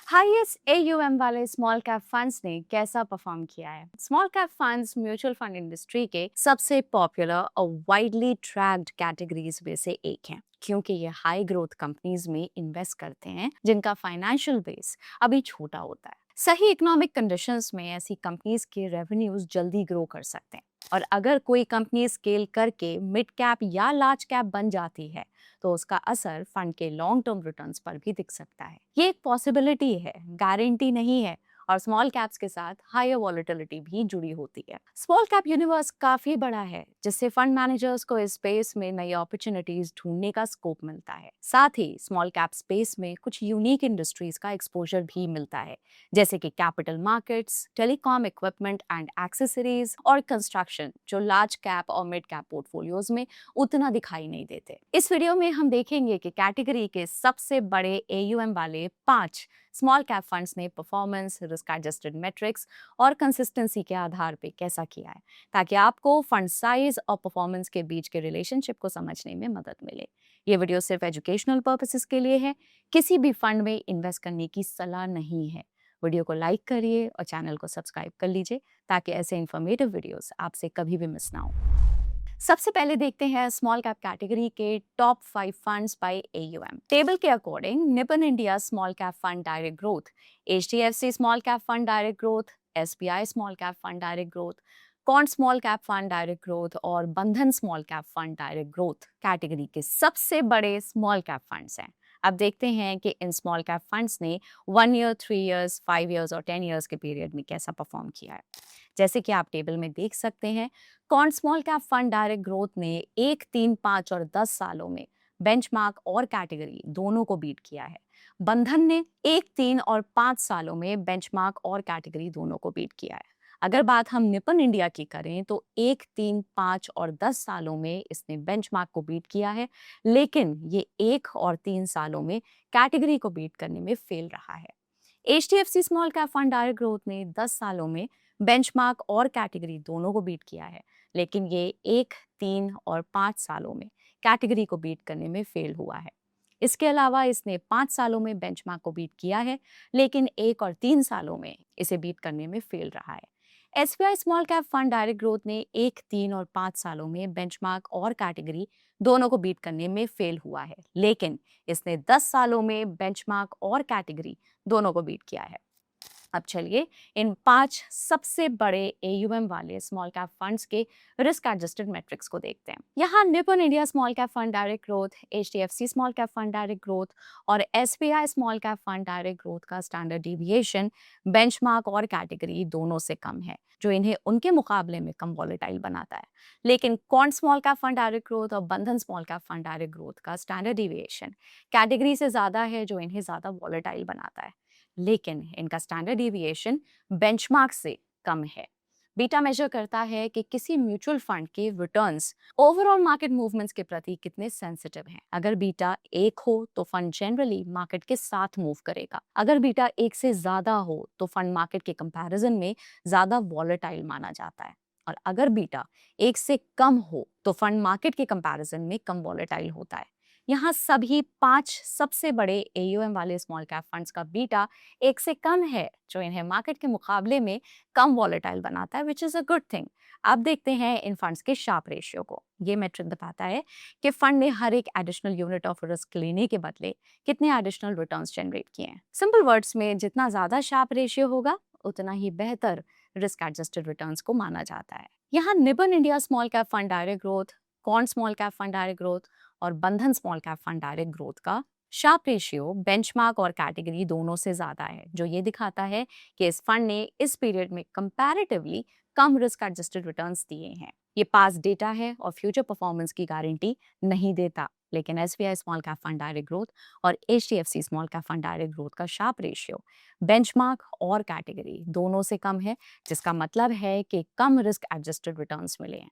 Highest AUM वाले small cap funds ने कैसा परफॉर्म किया है? Small cap funds mutual fund industry के सबसे पॉपुलर और वाइडली ट्रैक्ड कैटेगरीज में से एक है, क्योंकि ये हाई ग्रोथ कंपनीज में इन्वेस्ट करते हैं जिनका फाइनेंशियल बेस अभी छोटा होता है। सही इकोनॉमिक कंडीशंस में ऐसी कंपनीज के रेवेन्यूज जल्दी ग्रो कर सकते हैं, और अगर कोई कंपनी स्केल करके मिड कैप या लार्ज कैप बन जाती है तो उसका असर फंड के लॉन्ग टर्म रिटर्न्स पर भी दिख सकता है। ये एक पॉसिबिलिटी है, गारंटी नहीं है, और स्मॉल कैप्स के साथ हायर वॉलेटिलिटी भी जुड़ी होती है। स्मॉल कैप यूनिवर्स काफी बड़ा है, जिससे फंड मैनेजर्स को इस स्पेस में नई अपॉर्चुनिटीज ढूंढने का स्कोप मिलता है। साथ ही स्मॉल कैप स्पेस में कुछ यूनिक इंडस्ट्रीज का एक्सपोजर भी मिलता है, जैसे कि capital markets, telecom equipment and accessories और कंस्ट्रक्शन, जो लार्ज कैप और मिड कैप पोर्टफोलियोज में उतना दिखाई नहीं देते। इस वीडियो में हम देखेंगे कि कैटेगरी के सबसे बड़े एयूएम वाले 5 स्मॉल कैप फंड्स ने परफॉर्मेंस, रिस्क एडजस्टेड मेट्रिक्स और कंसिस्टेंसी के आधार पे कैसा किया है, ताकि आपको फंड साइज और परफॉर्मेंस के बीच के रिलेशनशिप को समझने में मदद मिले। ये वीडियो सिर्फ एजुकेशनल पर्पसेस के लिए है, किसी भी फंड में इन्वेस्ट करने की सलाह नहीं है। वीडियो को लाइक करिए और चैनल को सब्सक्राइब कर लीजिए, ताकि ऐसे इन्फॉर्मेटिव वीडियोस आपसे कभी भी मिस ना हो। सबसे पहले देखते हैं स्मॉल कैप कैटेगरी के top 5 funds by AUM. Table के according Nippon India small cap fund direct growth, HDFC small cap fund direct growth, SBI small cap fund direct growth, Quant small cap fund direct growth और Bandhan small cap fund direct growth category के सबसे बड़े small cap funds हैं। अब देखते हैं कि in small cap funds ने 1 ईयर, 3 इयर्स, 5 इयर्स और 10 इयर्स के पीरियड में कैसा परफॉर्म किया है। जैसे कि आप टेबल में देख सकते हैं, Quant small cap fund direct growth ने 1, 3, 5 और 10 सालों में बेंचमार्क और कैटेगरी दोनों को बीट किया है। बंधन ने 1, 3 और 5 सालों में बेंचमार्क और कैटेगरी दोनों को बीट किया है। अगर बात हम निपन इंडिया की करें तो 1, 3, 5 और 10 सालों में इसने बेंचमार्क को बीट किया है, लेकिन ये 1 और 3 सालों में कैटेगरी को बीट करने में फेल रहा है। HDFC small cap fund direct growth ने 10 सालों में बेंचमार्क और कैटेगरी दोनों को बीट किया है, लेकिन ये 1, 3 और 5 सालों में कैटेगरी को बीट करने में फेल हुआ है। इसके अलावा इसने 5 सालों में बेंचमार्क को बीट किया है, लेकिन 1 और 3 सालों में इसे बीट करने में फेल रहा है। SBI small cap fund direct growth ने 1, 3 और 5 सालों में बेंचमार्क और कैटेगरी दोनों को बीट करने में फेल हुआ है, लेकिन इसने 10 सालों में बेंचमार्क और कैटेगरी दोनों को बीट किया है। अब चलिए इन 5 सबसे बड़े एयूएम वाले स्मॉल कैप फंड्स के रिस्क एडजस्टेड मैट्रिक्स को देखते हैं। यहाँ Nippon India small cap fund direct growth, HDFC small cap fund direct growth और SBI small cap fund direct growth का स्टैंडर्ड डिविएशन बेंचमार्क और कैटेगरी दोनों से कम है, जो इन्हें उनके मुकाबले में कम वॉलेटाइल बनाता है। लेकिन Quant small cap fund direct growth और Bandhan small cap fund direct growth का स्टैंडर्ड डिविएशन कैटेगरी से ज्यादा है, जो इन्हें ज्यादा वॉलेटाइल बनाता है। लेकिन इनका स्टैंडर्ड डिविएशन बेंचमार्क से कम है। बीटा मेजर करता है कि किसी म्यूचुअल फंड के रिटर्न्स ओवरऑल मार्केट मूवमेंट्स के प्रति कितने सेंसिटिव हैं। अगर बीटा 1 हो तो फंड जनरली मार्केट के साथ मूव करेगा। अगर बीटा 1 से ज्यादा हो तो फंड मार्केट के कंपैरिजन में ज्यादा वॉलेटाइल माना जाता है, और अगर बीटा 1 से कम हो तो फंड मार्केट के कंपैरिजन में कम वॉलेटाइल होता है। यहाँ सभी 5 सबसे बड़े एयूएम वाले स्मॉल कैप फंड्स का बीटा 1 से कम है, जो इन्हें मार्केट के मुकाबले में कम वॉलेटाइल बनाता है, which is a good thing. अब देखते हैं इन फंड्स के शार्प रेशियो को। ये मैट्रिक बताता है कि फंड ने हर एक एडिशनल यूनिट ऑफ रिस्क लेने के बदले कितने एडिशनल रिटर्न्स जनरेट किए हैं। सिंपल वर्ड्स में, जितना ज्यादा शार्प रेशियो होगा उतना ही बेहतर रिस्क एडजस्टेड रिटर्न्स को माना जाता है। यहाँ Nippon India small cap fund direct growth, Quant small cap fund direct growth और Bandhan small cap fund direct growth का शार्प रेशियो बेंचमार्क और कैटेगरी दोनों से ज्यादा है, जो ये दिखाता है कि इस फंड ने इस पीरियड में कंपैरेटिवली कम रिस्क एडजस्टेड रिटर्न्स दिए हैं। ये पास्ट डेटा है और फ्यूचर परफॉर्मेंस की गारंटी नहीं देता, लेकिन SBI small cap fund direct growth और HDFC small cap fund direct growth का शार्प रेशियो बेंचमार्क और कैटेगरी दोनों से कम है, जिसका मतलब है कि कम रिस्क एडजस्टेड रिटर्न्स मिले हैं।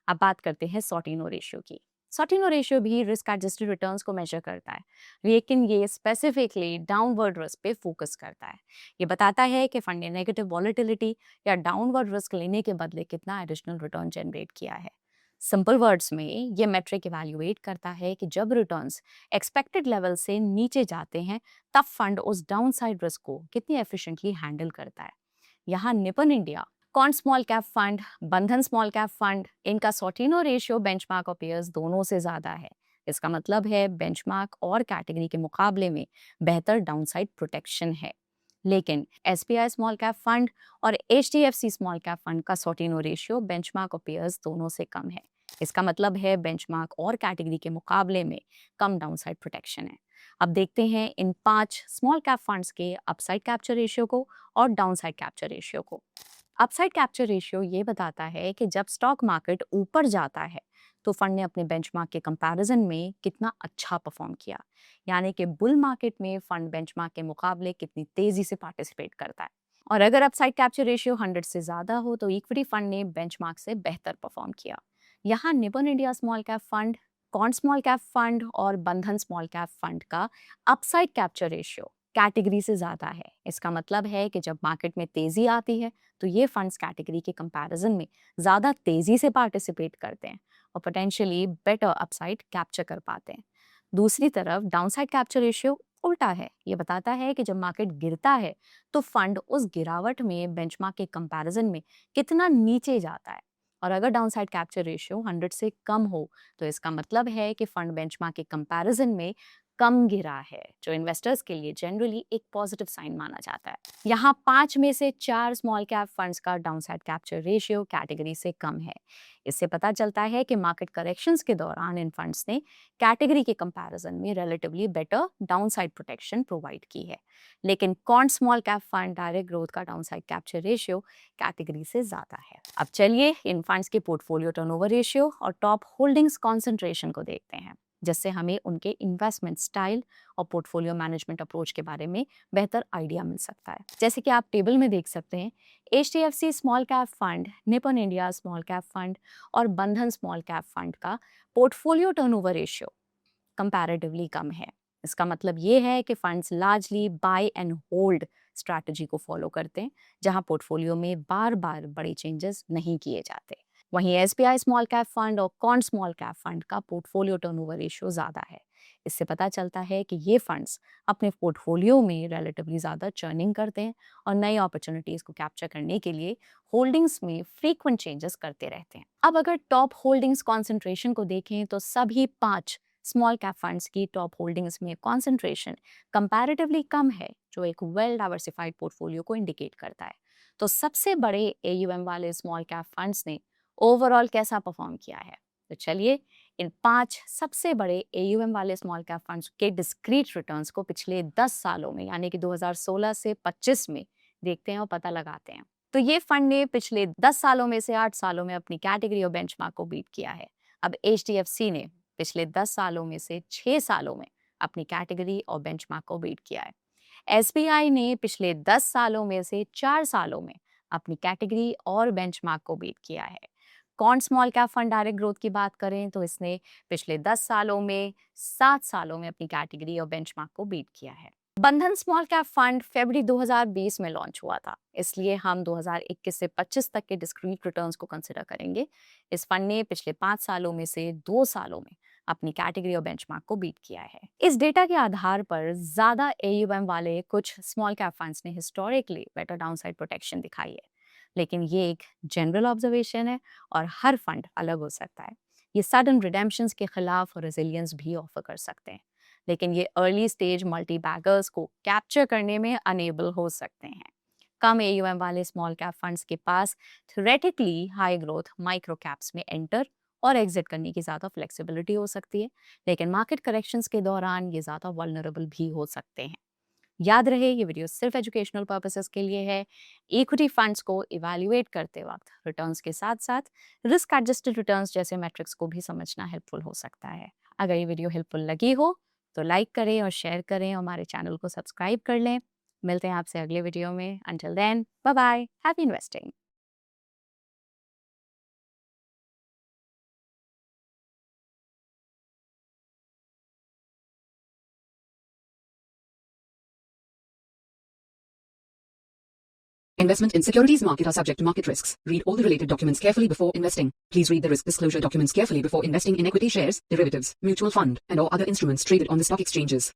अब बात करते हैं सॉर्टिनो रेशियो की। सॉर्टिनो रेशियो भी रिस्क एडजस्टेड रिटर्न्स को मेजर करता है, लेकिन ये स्पेसिफिकली डाउनवर्ड रिस्क पे फोकस करता है। ये बताता है कि फंड ने नेगेटिव वॉलेटिलिटी या डाउनवर्ड रिस्क लेने के बदले कितना एडिशनल रिटर्न जनरेट किया है। सिंपल वर्ड्स में ये मेट्रिक इवैल्यूएट करता है कि जब रिटर्न्स एक्सपेक्टेड लेवल से नीचे जाते हैं तब फंड उस डाउनसाइड रिस्क को कितनी एफिशिएंटली हैंडल करता है। यहाँ Nippon India, Quant small cap fund, Bandhan small cap fund, इनका सॉर्टिनो रेशियो बेंचमार्क और पेयर्स दोनों से ज्यादा है। इसका मतलब है बेंचमार्क और कैटेगरी के मुकाबले में बेहतर डाउनसाइड प्रोटेक्शन है। लेकिन एसबीआई स्मॉल कैप फंड और एचडीएफसी स्मॉल कैप फंड का सॉर्टिनो रेशियो बेंचमार्क और पेयर्स दोनों से कम है। इसका मतलब है बेंचमार्क और कैटेगरी के मुकाबले में कम डाउनसाइड प्रोटेक्शन है। अब देखते हैं इन 5 स्मॉल कैप फंड्स के अपसाइड कैप्चर रेशियो को और डाउनसाइड कैप्चर रेशियो को। अपसाइड कैप्चर रेशियो ये बताता है कि जब स्टॉक मार्केट ऊपर जाता है तो फंड ने अपने बेंचमार्क के कंपैरिजन में कितना अच्छा परफॉर्म किया, यानी कि बुल मार्केट में फंड बेंचमार्क के मुकाबले कितनी तेजी से पार्टिसिपेट करता है। और अगर अपसाइड कैप्चर रेशियो 100 से ज्यादा हो तो इक्विटी फंड ने बेंचमार्क से बेहतर परफॉर्म किया। यहाँ Nippon India small cap fund, Quant small cap fund और बंधन स्मॉल कैप फंड का अपसाइड कैप्चर रेशियो कैटेगरी से ज्यादा है। इसका मतलब है कि जब मार्केट में तेजी आती है तो ये फंड्स कैटेगरी के कंपैरिजन में ज्यादा तेजी से पार्टिसिपेट करते हैं और पोटेंशियली बेटर अपसाइड कैप्चर कर पाते हैं। दूसरी तरफ डाउनसाइड कैप्चर रेशियो उल्टा है। ये बताता है कि जब मार्केट गिरता है तो फंड उस गिरावट में बेंचमार्क के कंपैरिजन में कितना नीचे जाता है। और अगर डाउनसाइड कैप्चर रेशियो 100 से कम हो तो इसका मतलब है कि फंड बेंचमार्क के कंपैरिजन में कम गिरा है, जो इन्वेस्टर्स के लिए जनरली एक पॉजिटिव साइन माना जाता है। यहाँ 5 में से 4 स्मॉल कैप फंड्स का डाउनसाइड कैप्चर रेशियो कैटेगरी से कम है। इससे पता चलता है कि मार्केट करेक्शंस के दौरान इन फंड्स ने कैटेगरी के कंपैरिजन में relatively better downside protection provide की है। लेकिन Quant small cap fund direct growth का डाउनसाइड कैप्चर रेशियो कैटेगरी से ज्यादा है। अब चलिए इन फंड्स के पोर्टफोलियो टर्नओवर रेशियो और टॉप होल्डिंग्स कॉन्सेंट्रेशन को देखते हैं, जिससे हमें उनके इन्वेस्टमेंट स्टाइल और पोर्टफोलियो मैनेजमेंट अप्रोच के बारे में बेहतर आइडिया मिल सकता है। जैसे कि आप टेबल में देख सकते हैं, HDFC small cap fund, Nippon India small cap fund और बंधन स्मॉल कैप फंड का पोर्टफोलियो टर्नओवर रेशियो कंपैरेटिवली कम है। इसका मतलब ये है कि funds largely buy and hold strategy को फॉलो करते हैं, जहां पोर्टफोलियो में बार बार बड़े चेंजेस नहीं किए जाते। वहीं एसबीआई स्मॉल कैप फंड और कॉन स्मॉल कैप फंड का पोर्टफोलियो टर्नओवर रेशियो ज़्यादा है। इससे पता चलता है कि ये फंड्स अपने पोर्टफोलियो में रिलेटिवली ज़्यादा चर्निंग करते हैं और नई अपॉर्चुनिटीज़ को कैप्चर करने के लिए होल्डिंग्स में फ्रीक्वेंट चेंजेस करते रहते हैं। अब अगर टॉप होल्डिंग्स कॉन्सेंट्रेशन को देखें तो सभी 5 स्मॉल कैप फंड्स की टॉप होल्डिंग्स में कॉन्सेंट्रेशन कंपैरेटिवली कम है, जो एक वेल डाइवर्सिफाइड पोर्टफोलियो को इंडिकेट करता है। तो सबसे बड़े एयूएम वाले स्मॉल कैप फंड्स ने ओवरऑल कैसा परफॉर्म किया है? तो चलिए इन 5 सबसे बड़े एयूएम वाले स्मॉल कैप फंड्स के डिस्क्रीट रिटर्न्स को पिछले 10 सालों में, यानी कि 2016 से 25 में देखते हैं और पता लगाते हैं। तो ये फंड ने पिछले 10 सालों में से 8 सालों में अपनी कैटेगरी और बेंचमार्क को बीट किया है। अब एचडीएफसी ने पिछले 10 सालों में से 6 सालों में अपनी कैटेगरी और बेंचमार्क को बीट किया है। एसबीआई ने पिछले 10 सालों में से 4 सालों में अपनी कैटेगरी और बेंचमार्क को बीट किया है। Quant small cap fund direct growth की बात करें तो इसने पिछले 10 सालों में 7 सालों में अपनी कैटेगरी और बेंचमार्क को बीट किया है। बंधन स्मॉल कैप फंड फरवरी 2020 में लॉन्च हुआ था, इसलिए हम 2021 से 25 तक के डिस्क्रीट रिटर्न्स को कंसिडर करेंगे। इस फंड ने पिछले 5 सालों में से 2 सालों में अपनी कैटेगरी और बेंचमार्क को बीट किया है। इस डेटा के आधार पर ज्यादा एयूएम वाले कुछ स्मॉल कैप फंड्स ने हिस्टोरिकली बेटर डाउनसाइड प्रोटेक्शन दिखाई है, लेकिन ये एक जनरल ऑब्जर्वेशन है और हर फंड अलग हो सकता है। ये सडन रिडेम्पशंस के खिलाफ रेजिलियंस भी ऑफर कर सकते हैं, लेकिन ये अर्ली स्टेज मल्टी बैगर्स को कैप्चर करने में अनेबल हो सकते हैं। कम एयूएम वाले स्मॉल कैप फंड्स के पास theoretically high growth micro caps में एंटर और एग्जिट करने की ज़्यादा फ्लेक्सिबिलिटी हो सकती है, लेकिन मार्केट करेक्शंस के दौरान ये ज़्यादा वल्नरेबल भी हो सकते हैं। याद रहे ये वीडियो सिर्फ एजुकेशनल पर्पसेस के लिए है। इक्विटी फंड्स को इवैल्यूएट करते वक्त रिटर्न्स के साथ साथ रिस्क एडजस्टेड रिटर्न्स जैसे मैट्रिक्स को भी समझना हेल्पफुल हो सकता है। अगर ये वीडियो हेल्पफुल लगी हो तो लाइक करें और शेयर करें और हमारे चैनल को सब्सक्राइब कर लें। मिलते हैं आपसे अगले वीडियो में। Until then, bye bye, happy investing. Investment in securities market are subject to market risks. Read all the related documents carefully before investing. Please read the risk disclosure documents carefully before investing in equity shares, derivatives, mutual fund, and or other instruments traded on the stock exchanges.